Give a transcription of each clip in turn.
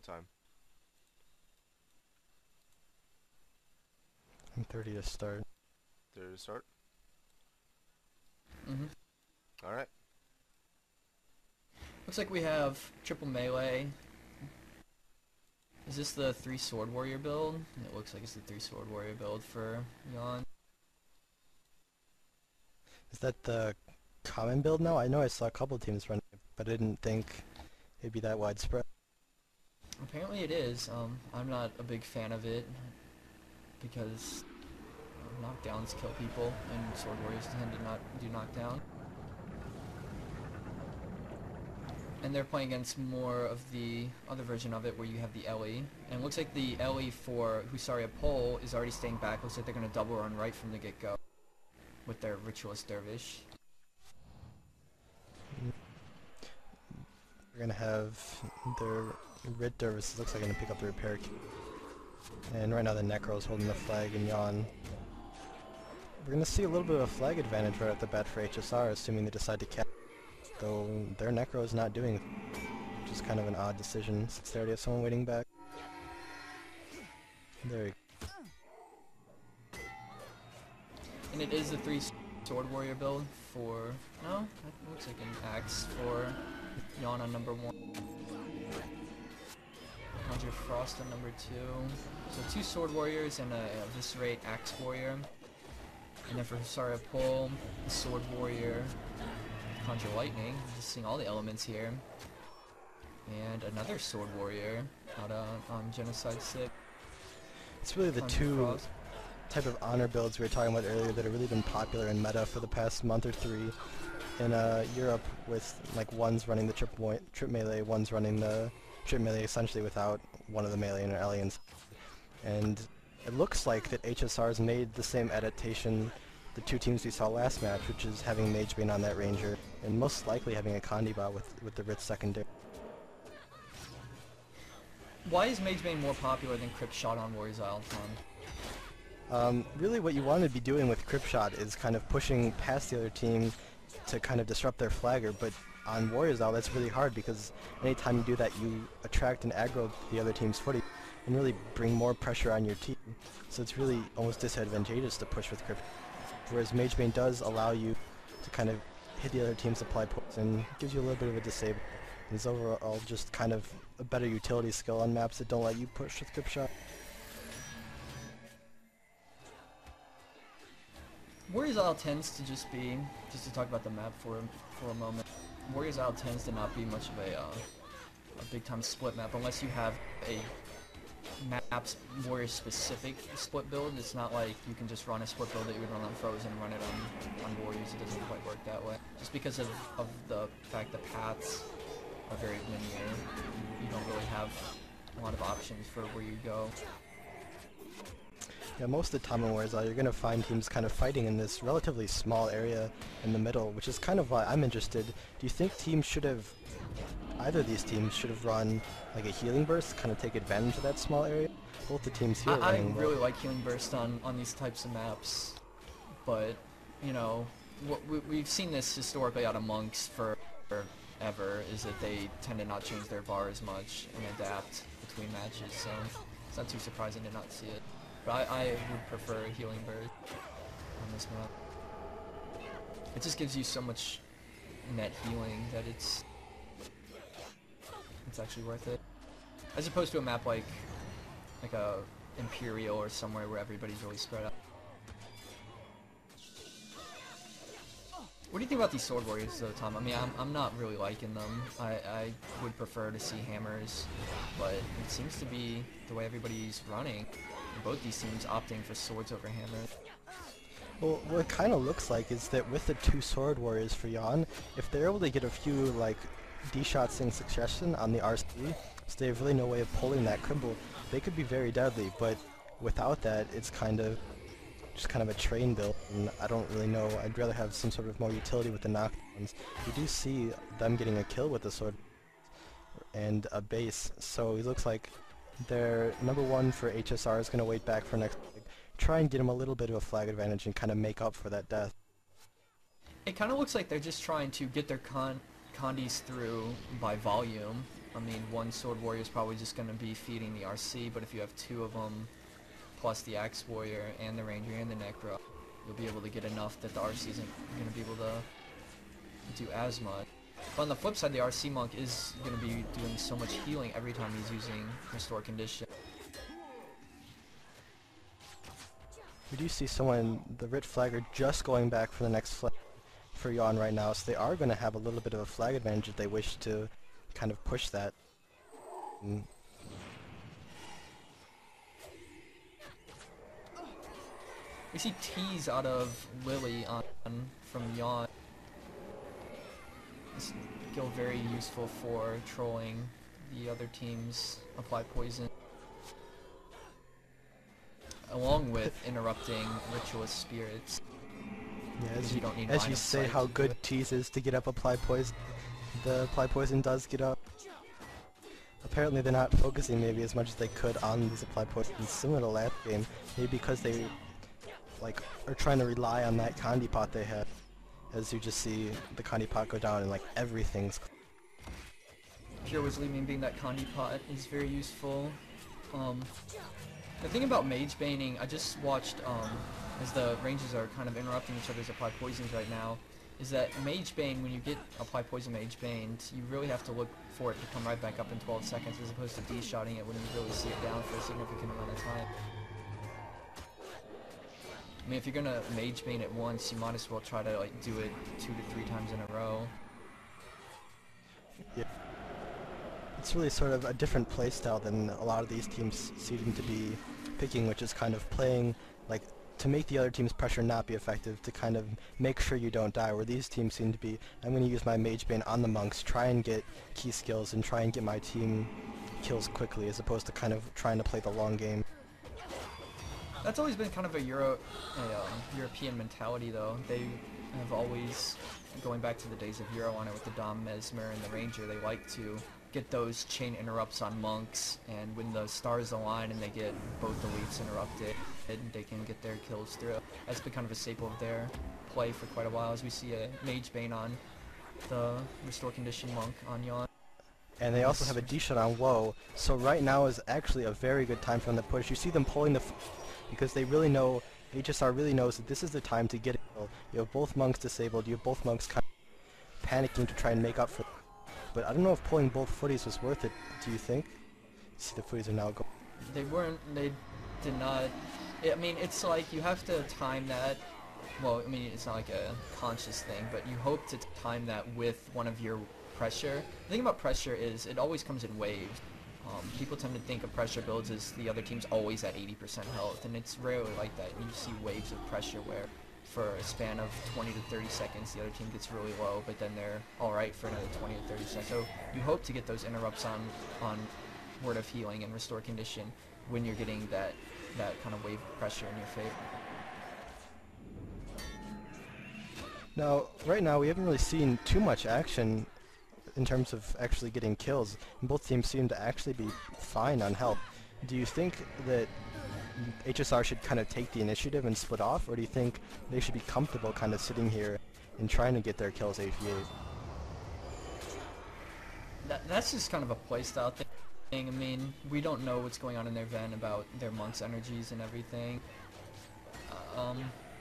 What time? I'm 30 to start. There to start? Mm-hmm. Alright. Looks like we have triple melee. Is this the 3 sword warrior build? It looks like it's the 3 sword warrior build for Yawn. Is that the common build now? I know I saw a couple teams running it, but I didn't think it'd be that widespread. Apparently it is. I'm not a big fan of it because knockdowns kill people and sword warriors tend to not do knockdown. And they're playing against more of the other version of it where you have the Ellie. And it looks like the Ellie for Husaria Pole is already staying back. Looks like they're going to double run right from the get-go with their Ritualist Dervish. We're gonna have their Rit Dervis looks like gonna pick up the repair key. And right now the Necro's holding the flag and Yawn. We're gonna see a little bit of a flag advantage right at the bat for HSR, assuming they decide to cap. Though their Necro is not doing it, which is kind of an odd decision since they already have someone waiting back. There we go. And it is the 3 sword warrior build for... No, that looks like an axe for Yawn on number 1. Conjure Frost on number 2. So 2 sword warriors and a Viscerate axe warrior. And then for Husaria Pole, the sword warrior, Conjure Lightning. Just seeing all the elements here. And another sword warrior out on Genocide 6. It's really the Conjure two Frost. type of honor builds we were talking about earlier that have really been popular in meta for the past month or 3 in Europe, with like one's running the trip melee, one's running the trip melee essentially without one of the melee and aliens. And it looks like that HSR's made the same adaptation the 2 teams we saw last match, which is having Magebane on that Ranger, and most likely having a Condi bot with the Rit secondary. Why is Magebane more popular than Crypt Shot on Warriors Isle, Tom? Really what you want to be doing with Crypt Shot is kind of pushing past the other team to kind of disrupt their flagger, but on Warriors Isle that's really hard because anytime you do that you attract and aggro the other team's footy and really bring more pressure on your team. So it's really almost disadvantageous to push with Crypt. Whereas Magebane does allow you to kind of hit the other team's supply poison, gives you a little bit of a disable. It's overall just kind of a better utility skill on maps that don't let you push with Crypt Shot. Warriors Isle tends to just be, just to talk about the map for a moment, Warriors Isle tends to not be much of a big time split map unless you have a maps warrior specific split build. It's not like you can just run a split build that you would run on Frozen and run it on Warriors. It doesn't quite work that way. Just because of the fact that paths are very linear, you don't really have a lot of options for where you go. Yeah, most of the time in Warriors Isle, you're going to find teams kind of fighting in this relatively small area in the middle, which is kind of why I'm interested. Do you think teams should have, either of these teams should have run like a healing burst, kind of take advantage of that small area? Both the teams here I really like healing burst on these types of maps, but, you know, we've seen this historically out of monks forever, is that they tend to not change their bar as much and adapt between matches, so it's not too surprising to not see it. But I would prefer a healing burst on this map. It just gives you so much net healing that it's actually worth it. As opposed to a map like a Imperial or somewhere where everybody's really spread out. What do you think about these sword warriors though, Tom? I mean, I'm not really liking them. I would prefer to see hammers, but it seems to be the way everybody's running. Both these teams opting for swords over hammers. Well, what it kind of looks like is that with the 2 sword warriors for Yawn, if they're able to get a few like D-shots in succession on the RC, so they have really no way of pulling that cripple, they could be very deadly, but without that, it's kind of just kind of a train build, and I don't really know. I'd rather have some sort of more utility with the knockdowns. We do see them getting a kill with the sword and a base, so it looks like their number 1 for HSR is going to wait back for next leg, try and get him a little bit of a flag advantage and kind of make up for that death. It kind of looks like they're just trying to get their condis through by volume, I mean, one Sword Warrior is probably just going to be feeding the RC, but if you have two of them, plus the Axe Warrior and the Ranger and the Necro, you'll be able to get enough that the RC isn't going to be able to do as much. But on the flip side, the RC Monk is going to be doing so much healing every time he's using Restore Condition. We do see someone, the Rit Flagger, just going back for the next flag for Yawn right now, so they are going to have a little bit of a flag advantage if they wish to kind of push that. We see Tease out of Lily on from Yawn. This skill very useful for trolling the other team's apply poison, along with interrupting Ritualist Spirits. Yeah, as you say how good Tease is to get up apply poison, the apply poison does get up. Apparently they're not focusing maybe as much as they could on these apply poisons similar to last game, maybe because they like are trying to rely on that Kandi pot they have. As you just see the Kandi pot go down and like everything's Pure Wizard Leaving being that Kandi pot is very useful. The thing about Mage Baning, I just watched as the ranges are kind of interrupting each other's apply poisons right now, is that Mage Bane, when you get apply poison Mage Bane, you really have to look for it to come right back up in 12 seconds as opposed to D-shotting it when you really see it down for a significant amount of time. I mean, if you're gonna Mage Bane it once, you might as well try to like do it 2 to 3 times in a row. Yeah. It's really sort of a different playstyle than a lot of these teams seem to be picking, which is kind of playing like to make the other team's pressure not be effective, to kind of make sure you don't die, where these teams seem to be, I'm going to use my Mage Bane on the monks, try and get key skills, and try and get my team kills quickly, as opposed to kind of trying to play the long game. That's always been kind of a European mentality, though. They have always, going back to the days of Euro on it with the Dom Mesmer and the Ranger, they like to get those chain interrupts on monks, and when the stars align and they get both elites interrupted, they can get their kills through. That's been kind of a staple of their play for quite a while, as we see a Mage Bane on the Restore Condition monk on Yawn. And they also have a D-shot on Woe, so right now is actually a very good time for them to push. You see them pulling the because they really know, HSR really knows that this is the time to get a kill. You have both monks disabled, you have both monks kind of panicking to try and make up for it. But I don't know if pulling both footies was worth it, do you think? See, the footies are now going. They did not, I mean, it's like you have to time that, well, I mean, it's not like a conscious thing, but you hope to time that with one of your pressure. The thing about pressure is it always comes in waves. People tend to think of pressure builds as the other team's always at 80% health, and it's rarely like that. You see waves of pressure where for a span of 20 to 30 seconds the other team gets really low, but then they're alright for another 20 to 30 seconds. So you hope to get those interrupts on Word of Healing and Restore Condition when you're getting that kind of wave of pressure in your favor. Now, right now we haven't really seen too much action in terms of actually getting kills, and both teams seem to actually be fine on health. Do you think that HSR should kind of take the initiative and split off, or do you think they should be comfortable kind of sitting here and trying to get their kills 8v8? That's just kind of a playstyle thing. I mean, we don't know what's going on in their Ven about their monks' energies and everything.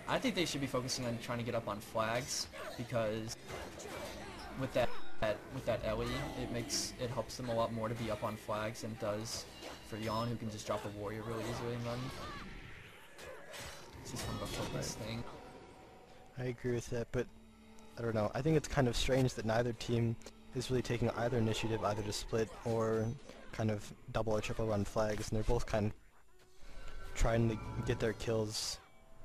I think they should be focusing on trying to get up on flags, because with that Ellie, it helps them a lot more to be up on flags than it does for Yawn, who can just drop a warrior really easily and run. It's just kind of a focus thing. I agree with that, but I don't know. I think it's kind of strange that neither team is really taking either initiative, either to split or kind of double or triple run flags, and they're both kind of trying to get their kills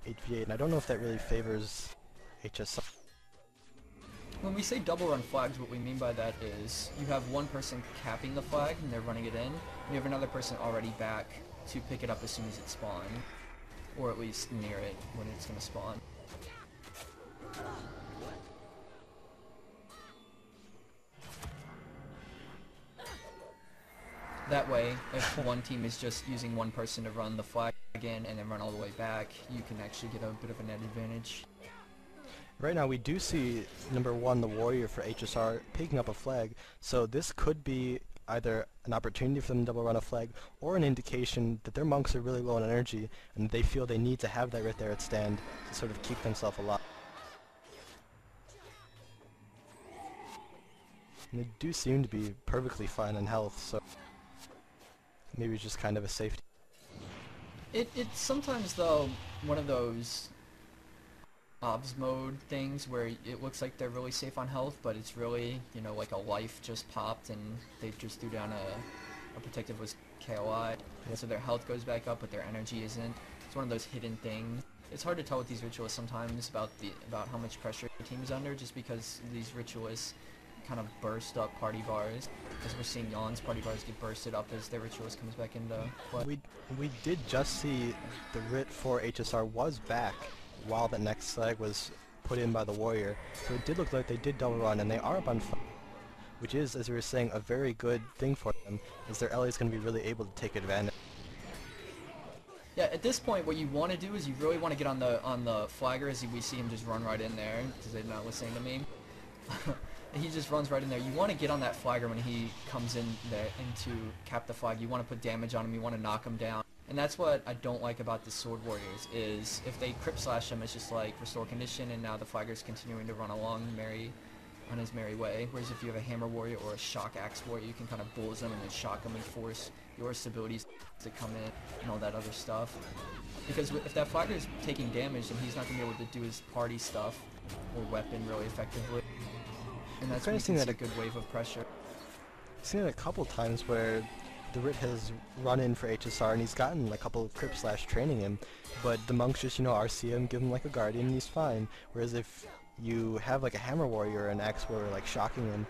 8v8, and I don't know if that really favors HSR. When we say double run flags, what we mean by that is you have one person capping the flag and they're running it in, and you have another person already back to pick it up as soon as it spawns, or at least near it when it's going to spawn. That way, if one team is just using one person to run the flag in and then run all the way back, you can actually get a bit of a net advantage. Right now we do see number 1, the warrior for HSR, picking up a flag, so this could be either an opportunity for them to double run a flag or an indication that their monks are really low on energy and they feel they need to have that right there at stand to sort of keep themselves alive. And they do seem to be perfectly fine in health, so maybe it's just kind of a safety. It's sometimes though one of those obs mode things where it looks like they're really safe on health, but it's really, you know, like a life just popped and they just threw down a protective was KOI, and so their health goes back up, but their energy isn't. It's one of those hidden things. It's hard to tell with these ritualists sometimes about how much pressure the team is under, just because these ritualists kind of burst up party bars. As we're seeing Yawn's party bars get bursted up as their ritualist comes back into play. We did just see the Rit for HSR was back while that next flag was put in by the warrior, so it did look like they did double run, and they are up on 5, which is, as we were saying, a very good thing for them, as their LA is going to be really able to take advantage. Yeah, at this point, what you want to do is you really want to get on the flagger, as we see him just run right in there, because they're not listening to me. He just runs right in there. You want to get on that flagger when he comes in there to cap the flag. You want to put damage on him. You want to knock him down. And that's what I don't like about the Sword Warriors, is if they Crypt Slash him, it's just like restore condition, and now the flagger's continuing to run along on his merry way. Whereas if you have a Hammer Warrior or a Shock Axe Warrior, you can kind of bulls him and then shock him and force your stabilities to come in and all that other stuff. Because if that flagger's taking damage, then he's not going to be able to do his party stuff or weapon really effectively. And that's when you can see a good wave of pressure. I've seen it a couple times where the Rit has run in for HSR and he's gotten a couple of Crypt Slash training him, but the monks just, you know, RC him, give him like a Guardian, and he's fine. Whereas if you have like a Hammer Warrior or an Axe Warrior like shocking him,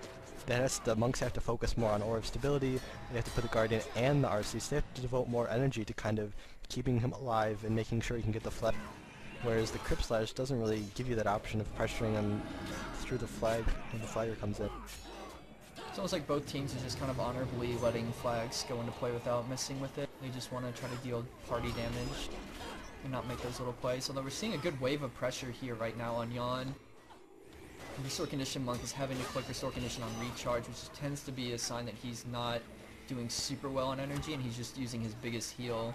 the monks have to focus more on Aura of Stability, they have to put the Guardian and the RC, so they have to devote more energy to kind of keeping him alive and making sure he can get the flag. Whereas the Crypt Slash doesn't really give you that option of pressuring him through the flag when the flagger comes in. It's almost like both teams are just kind of honorably letting flags go into play without messing with it. They just want to try to deal party damage and not make those little plays. Although we're seeing a good wave of pressure here right now on Yawn. Restore Condition Monk is having to click Restore Condition on Recharge, which tends to be a sign that he's not doing super well on energy and he's just using his biggest heal.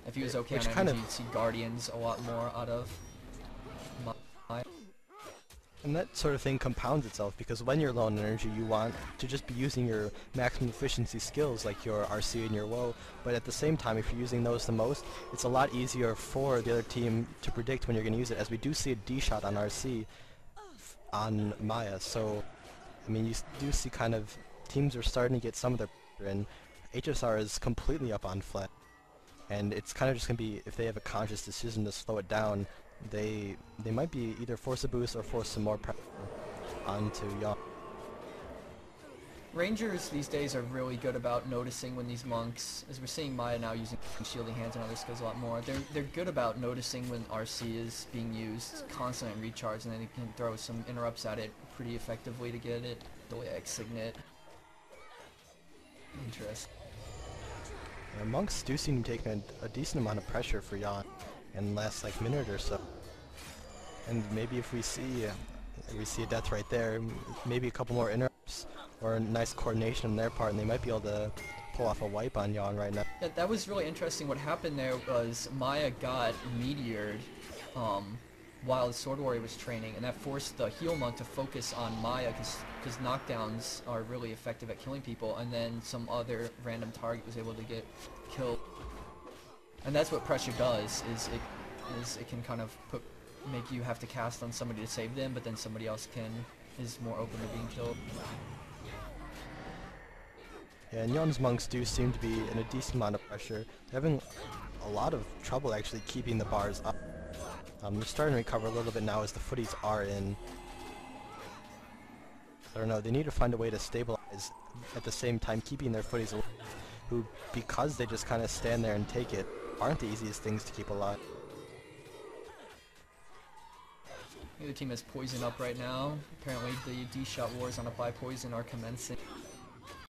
If he was okay on energy, you'd see Guardians a lot more out of my. And that sort of thing compounds itself, because when you're low on energy you want to just be using your maximum efficiency skills like your RC and your WoW, but at the same time if you're using those the most, it's a lot easier for the other team to predict when you're going to use it, as we do see a D-shot on RC on Maya, so I mean you do see kind of teams are starting to get some of their pressure in. HSR is completely up on flat, and it's kind of just going to be, if they have a conscious decision to slow it down, they might be either force a boost or force some more pressure onto Yawn. Rangers these days are really good about noticing when these monks, as we're seeing Maya now using shielding hands and other skills a lot more, they're good about noticing when RC is being used constantly and recharge, and then they can throw some interrupts at it pretty effectively to get it, the way X Signet. Interesting. Yeah, monks do seem to take a decent amount of pressure for Yawn in the last like minute or so, and maybe if we see a death right there, maybe a couple more interrupts or a nice coordination on their part, and they might be able to pull off a wipe on Yawn right now. Yeah, that was really interesting. What happened there was Maya got meteored while the Sword Warrior was training, and that forced the heal monk to focus on Maya, because knockdowns are really effective at killing people, and then some other random target was able to get killed. And that's what pressure does, is it can kind of make you have to cast on somebody to save them, but then somebody else is more open to being killed. Yeah, and Yawn's monks do seem to be in a decent amount of pressure. They're having a lot of trouble actually keeping the bars up. They're starting to recover a little bit now as the footies are in. I don't know, they need to find a way to stabilize at the same time keeping their footies alive, who, because they just kind of stand there and take it, aren't the easiest things to keep alive. The other team has poison up right now. Apparently the D-shot wars on Apply Poison are commencing.